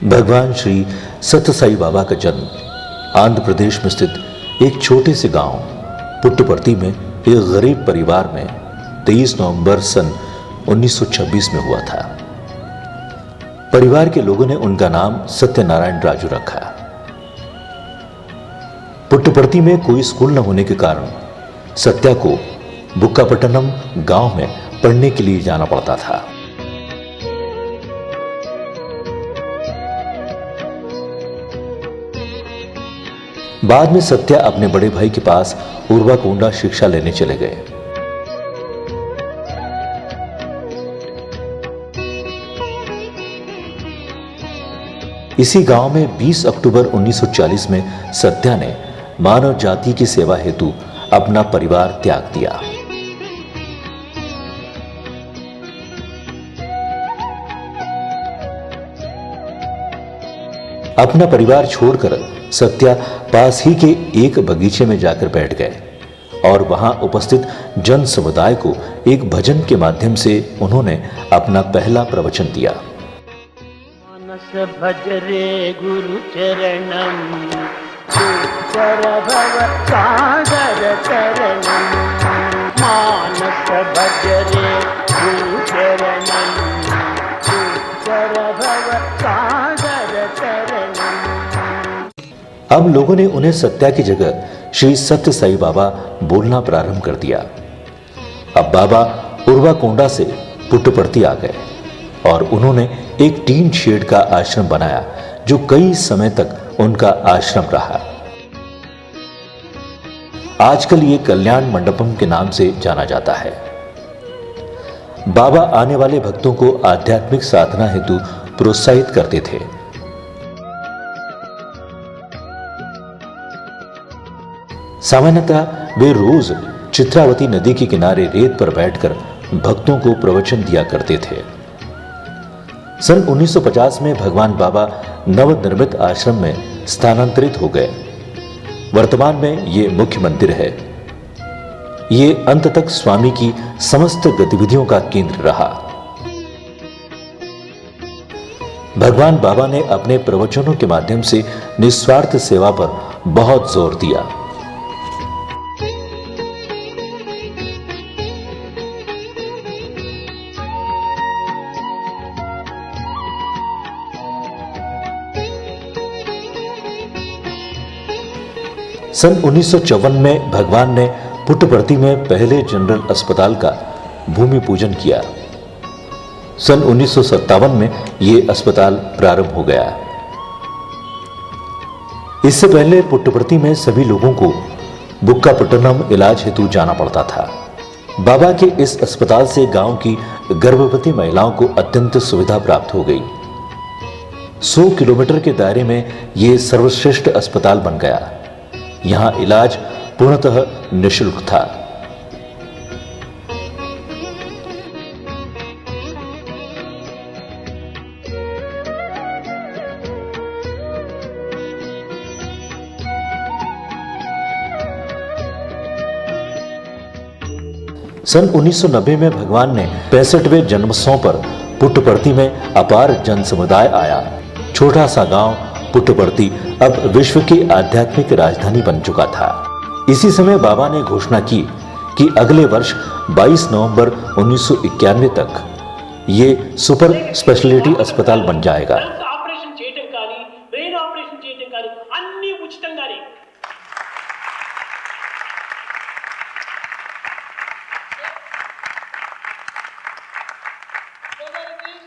भगवान श्री सत्य साई बाबा का जन्म आंध्र प्रदेश में स्थित एक छोटे से गांव पुट्टपर्ती में एक गरीब परिवार में 23 नवंबर सन 1926 में हुआ था। परिवार के लोगों ने उनका नाम सत्यनारायण राजू रखा। पुट्टपर्ती में कोई स्कूल न होने के कारण सत्या को बुक्कापट्टनम गांव में पढ़ने के लिए जाना पड़ता था। बाद में सत्या अपने बड़े भाई के पास उर्वाकोंडा शिक्षा लेने चले गए। इसी गांव में 20 अक्टूबर 1940 में सत्या ने मानव जाति की सेवा हेतु अपना परिवार त्याग दिया। अपना परिवार छोड़कर सत्या पास ही के एक बगीचे में जाकर बैठ गए और वहां उपस्थित जन समुदाय को एक भजन के माध्यम से उन्होंने अपना पहला प्रवचन दिया। मानस भज रे गुरु चरणम भव सागर चरणम, मानस भज रे गुरु चरणम भव सागर चरणम। अब लोगों ने उन्हें सत्या की जगह श्री सत्य साई बाबा बोलना प्रारंभ कर दिया। अब बाबा उर्वाकोंडा से पुट्टपर्ती आ गए और उन्होंने एक टीन शेड का आश्रम बनाया जो कई समय तक उनका आश्रम रहा। आजकल ये कल्याण मंडपम के नाम से जाना जाता है। बाबा आने वाले भक्तों को आध्यात्मिक साधना हेतु प्रोत्साहित करते थे। सामान्यतः वे रोज चित्रावती नदी के किनारे रेत पर बैठकर भक्तों को प्रवचन दिया करते थे। सन 1950 में भगवान बाबा नवनिर्मित आश्रम में स्थानांतरित हो गए। वर्तमान में ये मुख्य मंदिर है। ये अंत तक स्वामी की समस्त गतिविधियों का केंद्र रहा। भगवान बाबा ने अपने प्रवचनों के माध्यम से निस्वार्थ सेवा पर बहुत जोर दिया। सन 1954 में भगवान ने पुट्टपर्ती में पहले जनरल अस्पताल का भूमि पूजन किया। सन 1957 में यह अस्पताल प्रारंभ हो गया। इससे पहले पुट्टपर्ती में सभी लोगों को बुक्कापट्टनम इलाज हेतु जाना पड़ता था। बाबा के इस अस्पताल से गांव की गर्भवती महिलाओं को अत्यंत सुविधा प्राप्त हो गई। 100 किलोमीटर के दायरे में यह सर्वश्रेष्ठ अस्पताल बन गया। यहां इलाज पूर्णतः निःशुल्क था। सन 1990 में भगवान ने 65वें जन्मोत्सव पर पुट्टपर्ती में अपार जन समुदाय आया। छोटा सा गांव पुट्टपर्ती अब विश्व की आध्यात्मिक राजधानी बन चुका था। इसी समय बाबा ने घोषणा की कि अगले वर्ष 22 नवंबर 1991 तक ये सुपर स्पेशलिटी अस्पताल बन जाएगा। ऑपरेशन చేయడం కానీ బ్రెయిన్ ఆపరేషన్ చేయడం కానీ అన్ని ఉచితంగానే। Whether it is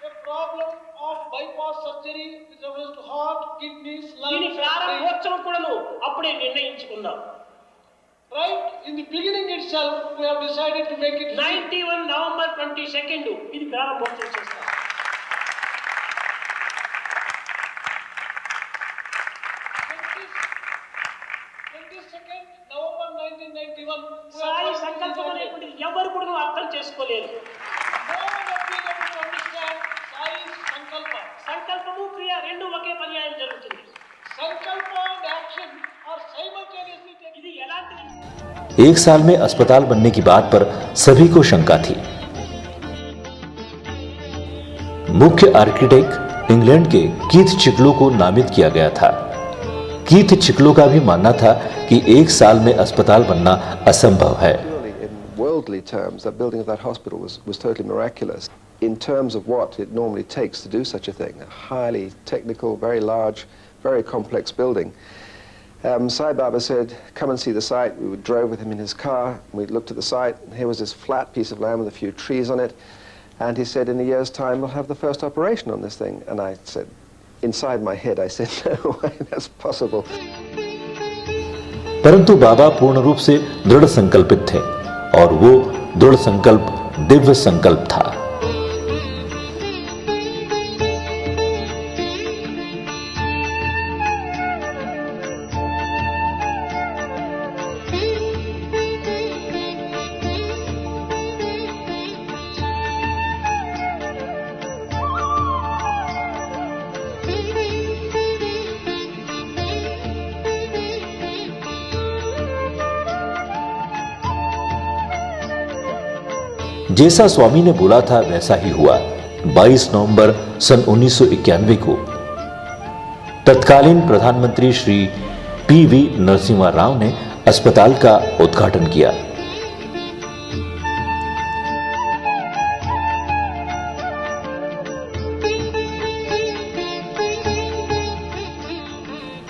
a problem of bypass surgery with reference to heart, kidneys, దీని lungs, ప్రారంభోత్సవం కూడాను అప్పుడే నిర్ణయించుకున్నాం। right in the beginning itself we have decided to make it 91 November 22 ఇది ప్రారంభోత్సవం చేస్తాం। 22nd November 1991 సాయి సంకల్పం అనేటువంటిది ఎవరు కూడా అర్థం చేసుకోలేరు। no one has been able to understand Sai's sankalpa. సంకల్పము క్రియ రెండు ఒకే పర్యాయం జరుగుతుంది। Sankalpa and action are simultaneously taken. ఇది ఎలాంటి एक साल में अस्पताल बनने की बात पर सभी को शंका थी। मुख्य आर्किटेक्ट इंग्लैंड के कीथ चिकलो को नामित किया गया था। कीथ चिकलो का भी मानना था कि 1 साल में अस्पताल बनना असंभव है। In worldly terms, that building of that hospital was totally miraculous. In terms of what it normally takes to do such a thing, a highly technical, very large, very complex building. Sai Baba said, come and see the site. We drove with him in his car. We looked at the site. And here was this flat piece of land with a few trees on it. And he said, in a year's time, we'll have the first operation on this thing. And I said, inside my head, I said, no way, that's possible. परंतु बाबा पूर्ण रूप से दृढ़ संकल्पित थे और वो दृढ़ संकल्प दिव्य संकल्प था। जैसा स्वामी ने बोला था वैसा ही हुआ। 22 नवंबर सन 1991 को तत्कालीन प्रधानमंत्री श्री पी.वी. नरसिम्हा राव ने अस्पताल का उद्घाटन किया।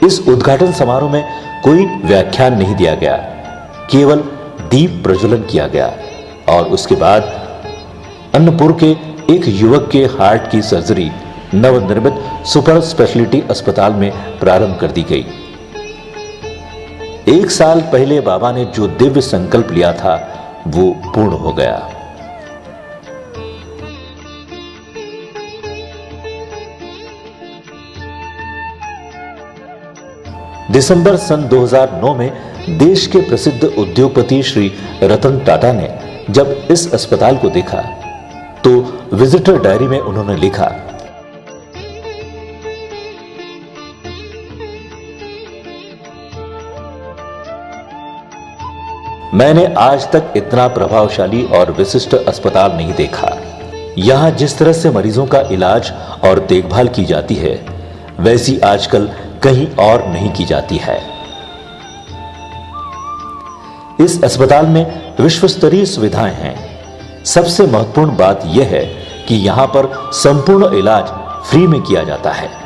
इस उद्घाटन समारोह में कोई व्याख्यान नहीं दिया गया, केवल दीप प्रज्वलन किया गया और उसके बाद अन्नपुर के एक युवक के हार्ट की सर्जरी नवनिर्मित सुपर स्पेशलिटी अस्पताल में प्रारंभ कर दी गई। 1 साल पहले बाबा ने जो दिव्य संकल्प लिया था वो पूर्ण हो गया। दिसंबर सन 2009 में देश के प्रसिद्ध उद्योगपति श्री रतन टाटा ने जब इस अस्पताल को देखा तो विजिटर डायरी में उन्होंने लिखा, मैंने आज तक इतना प्रभावशाली और विशिष्ट अस्पताल नहीं देखा। यहां जिस तरह से मरीजों का इलाज और देखभाल की जाती है वैसी आजकल कहीं और नहीं की जाती है। इस अस्पताल में विश्व स्तरीय सुविधाएं हैं। सबसे महत्वपूर्ण बात यह है कि यहां पर संपूर्ण इलाज फ्री में किया जाता है।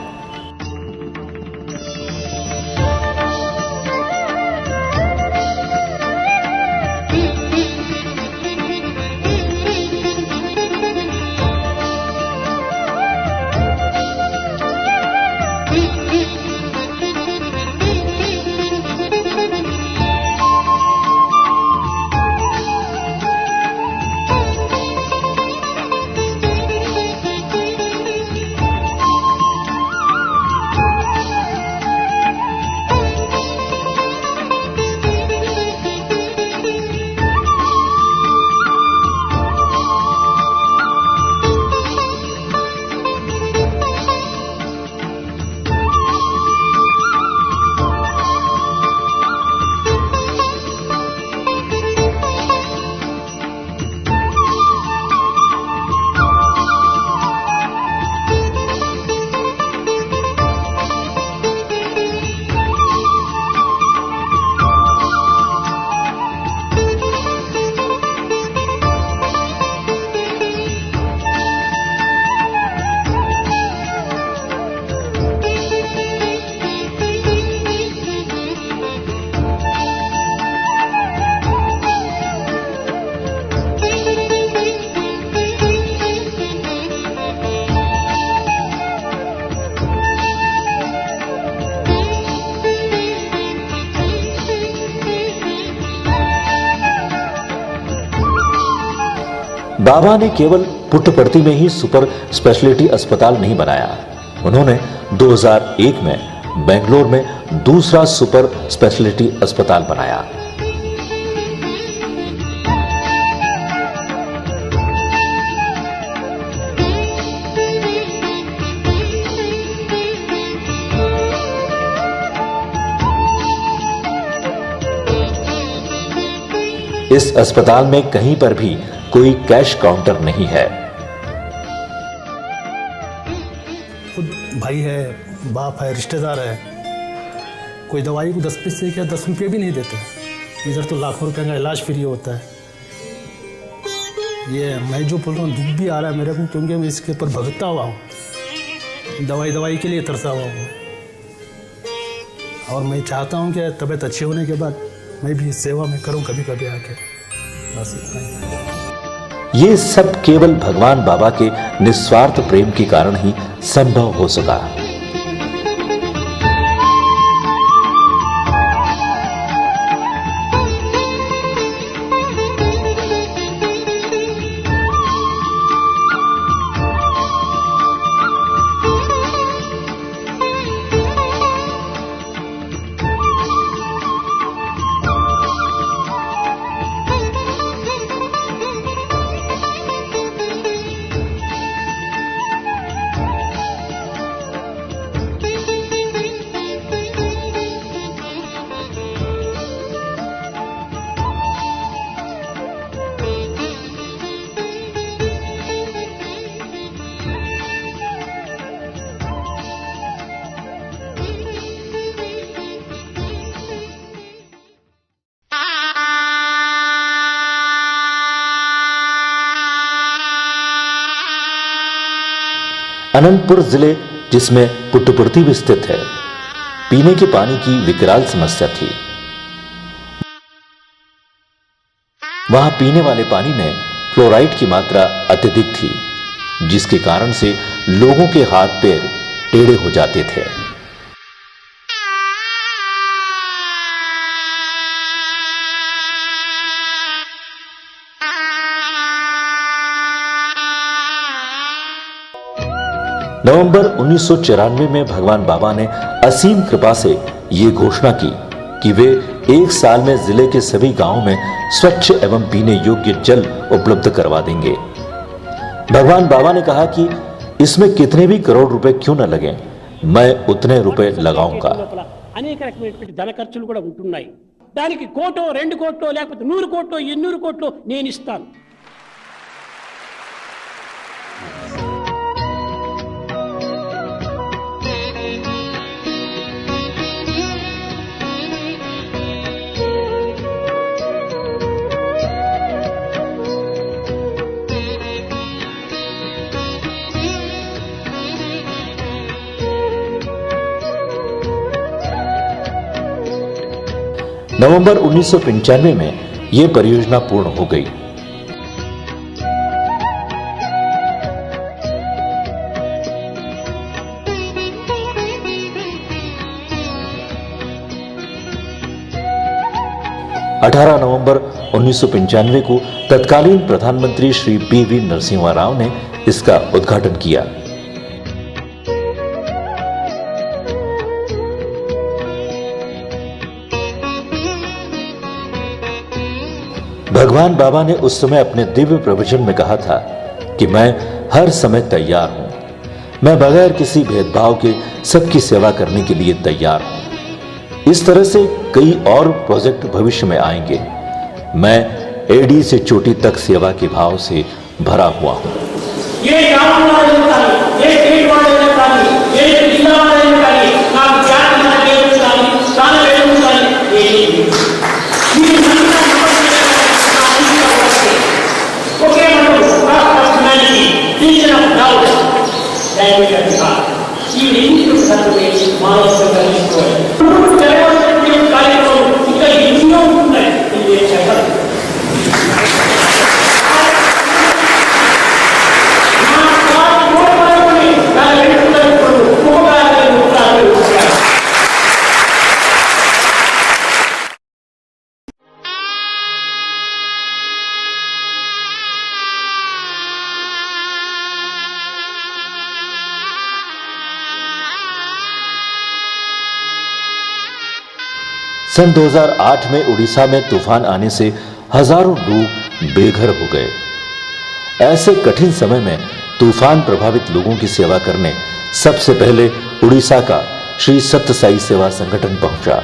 बाबा ने केवल पुट्टपर्ती में ही सुपर स्पेशलिटी अस्पताल नहीं बनाया, उन्होंने 2001 में बेंगलोर में दूसरा सुपर स्पेशलिटी अस्पताल बनाया। इस अस्पताल में कहीं पर भी कोई कैश काउंटर नहीं है। खुद भाई है, बाप है, रिश्तेदार है, कोई दवाई को 10 पैसे क्या 10 रुपये भी नहीं देते। इधर तो लाखों रुपए का इलाज फ्री होता है। ये मैं जो बोल रहा हूँ दुख भी आ रहा है मेरे को, क्योंकि मैं इसके ऊपर भगता हुआ हूँ, दवाई के लिए तरसा हुआ हूँ। और मैं चाहता हूँ कि तबीयत अच्छी होने के बाद मैं भी इस सेवा में करूँ कभी कभी आके, बस इतना ही। ये सब केवल भगवान बाबा के निस्वार्थ प्रेम के कारण ही संभव हो सका। अनंतपुर जिले, जिसमें पुट्टपर्थी भी स्थित है, पीने के पानी की विकराल समस्या थी। वहां पीने वाले पानी में फ्लोराइड की मात्रा अत्यधिक थी, जिसके कारण से लोगों के हाथ पैर टेढ़े हो जाते थे। नवंबर 1994 में भगवान बाबा ने असीम कृपा से ये घोषणा की कि वे 1 साल में जिले के सभी गांवों में स्वच्छ एवं पीने योग्य जल उपलब्ध करवा देंगे। भगवान बाबा ने कहा कि इसमें कितने भी करोड़ रुपए क्यों न लगे, मैं उतने रुपए लगाऊंगा। అనేక రకమైనటువంటి ధన ఖర్చులు కూడా ఉంటున్నాయి। దానికి కోటో 2 కోట్లో లేకపోతే 100 కోట్లో 800 కోట్లో నేను ఇస్తాను। नवंबर 1995 में यह परियोजना पूर्ण हो गई। नवंबर 1995 को तत्कालीन प्रधानमंत्री श्री पी.वी. नरसिम्हा राव ने इसका उद्घाटन किया। भगवान बाबा ने उस समय अपने दिव्य प्रवचन में कहा था कि मैं हर समय तैयार हूं, मैं बगैर किसी भेदभाव के सबकी सेवा करने के लिए तैयार हूं। इस तरह से कई और प्रोजेक्ट भविष्य में आएंगे। मैं एडी से चोटी तक सेवा के भाव से भरा हुआ हूं। ये गांव वाले ने ये स्टेट वाले ने ये जिला वाले ने आप जाति वाले ने स्थान वाले ने ये okay, personality, vision of doubt, language of the heart. She really looks at the way Manas Sangha is going. सन 2008 में उड़ीसा में तूफान आने से हजारों लोग बेघर हो गए। ऐसे कठिन समय में तूफान प्रभावित लोगों की सेवा करने सबसे पहले उड़ीसा का श्री सत्य साई सेवा संगठन पहुंचा।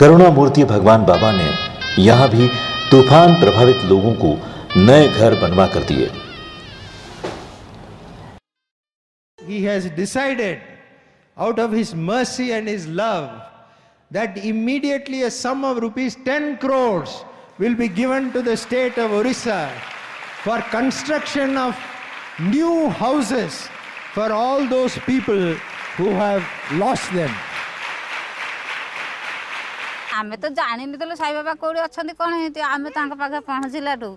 करुणामूर्ति भगवान बाबा ने यहाँ भी तूफान प्रभावित लोगों को नए घर बनवा कर दिए। He has decided out of his mercy and his love that immediately a sum of rupees 10 crores will be given to the state of Orissa for construction of new houses for all those people who have lost them. आमे तो जानिलु तो साई बाबा कोड़ी अछंती कोन Haiti आमे तांका पाखे पहुंचिलाटू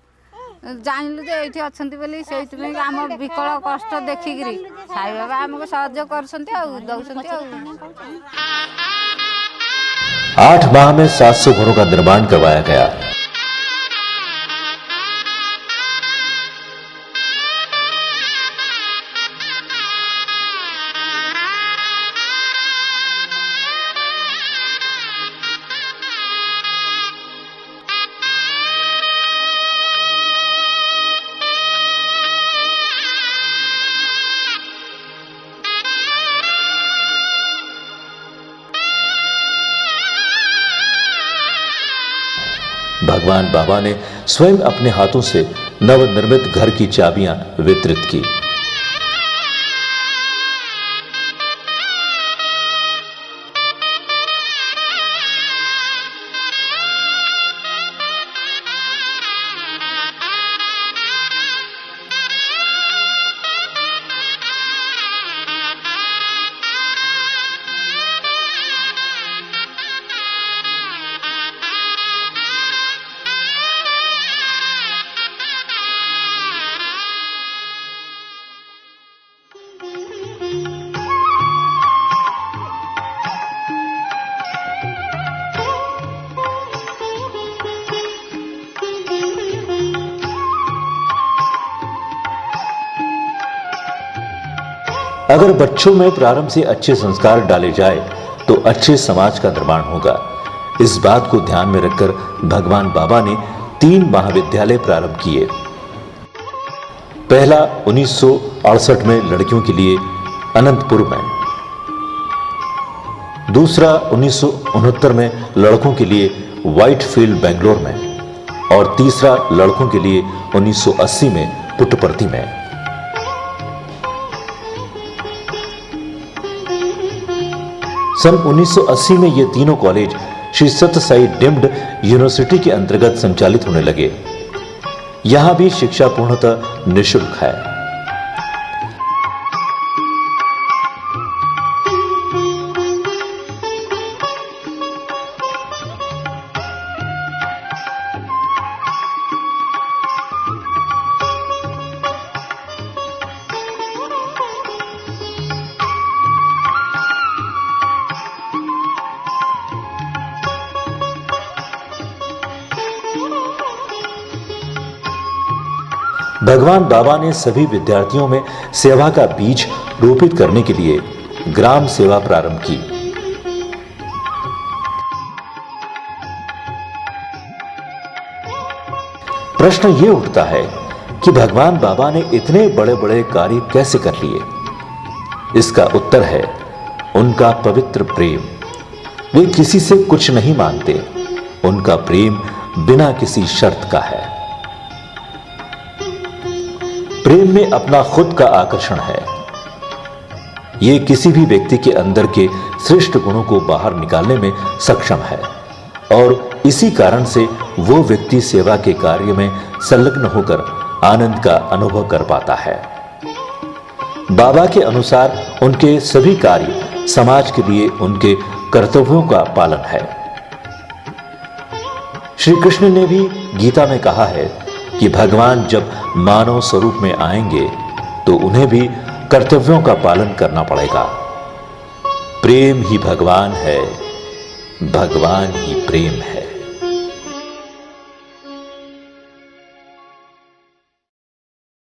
जानिलु जे एठी अछंती बोली सेठी में हम विकल कष्ट देखिगिरी साई बाबा हमको सहयोग करछंती आ दउछंती आ। 8 माह में 700 घरों का निर्माण करवाया गया। भगवान बाबा ने स्वयं अपने हाथों से नवनिर्मित घर की चाबियां वितरित की। अगर बच्चों में प्रारंभ से अच्छे संस्कार डाले जाए तो अच्छे समाज का निर्माण होगा। इस बात को ध्यान में रखकर भगवान बाबा ने 3 महाविद्यालय प्रारंभ किए। पहला 1968 में लड़कियों के लिए अनंतपुर में, दूसरा 1969 में लड़कों के लिए व्हाइटफील्ड बेंगलोर में और तीसरा लड़कों के लिए 1980 में पुट्टपर्ती में। सन 1980 में ये तीनों कॉलेज श्री सत्य साई डीम्ड यूनिवर्सिटी के अंतर्गत संचालित होने लगे। यहां भी शिक्षा पूर्णतः निःशुल्क है। भगवान बाबा ने सभी विद्यार्थियों में सेवा का बीज रोपित करने के लिए ग्राम सेवा प्रारंभ की। प्रश्न यह उठता है कि भगवान बाबा ने इतने बड़े बड़े कार्य कैसे कर लिए? इसका उत्तर है उनका पवित्र प्रेम। वे किसी से कुछ नहीं मांगते, उनका प्रेम बिना किसी शर्त का है। प्रेम में अपना खुद का आकर्षण है। यह किसी भी व्यक्ति के अंदर के श्रेष्ठ गुणों को बाहर निकालने में सक्षम है और इसी कारण से वो व्यक्ति सेवा के कार्य में संलग्न होकर आनंद का अनुभव कर पाता है। बाबा के अनुसार उनके सभी कार्य समाज के लिए उनके कर्तव्यों का पालन है। श्री कृष्ण ने भी गीता में कहा है कि भगवान जब मानव स्वरूप में आएंगे तो उन्हें भी कर्तव्यों का पालन करना पड़ेगा। प्रेम ही भगवान है, भगवान ही प्रेम है।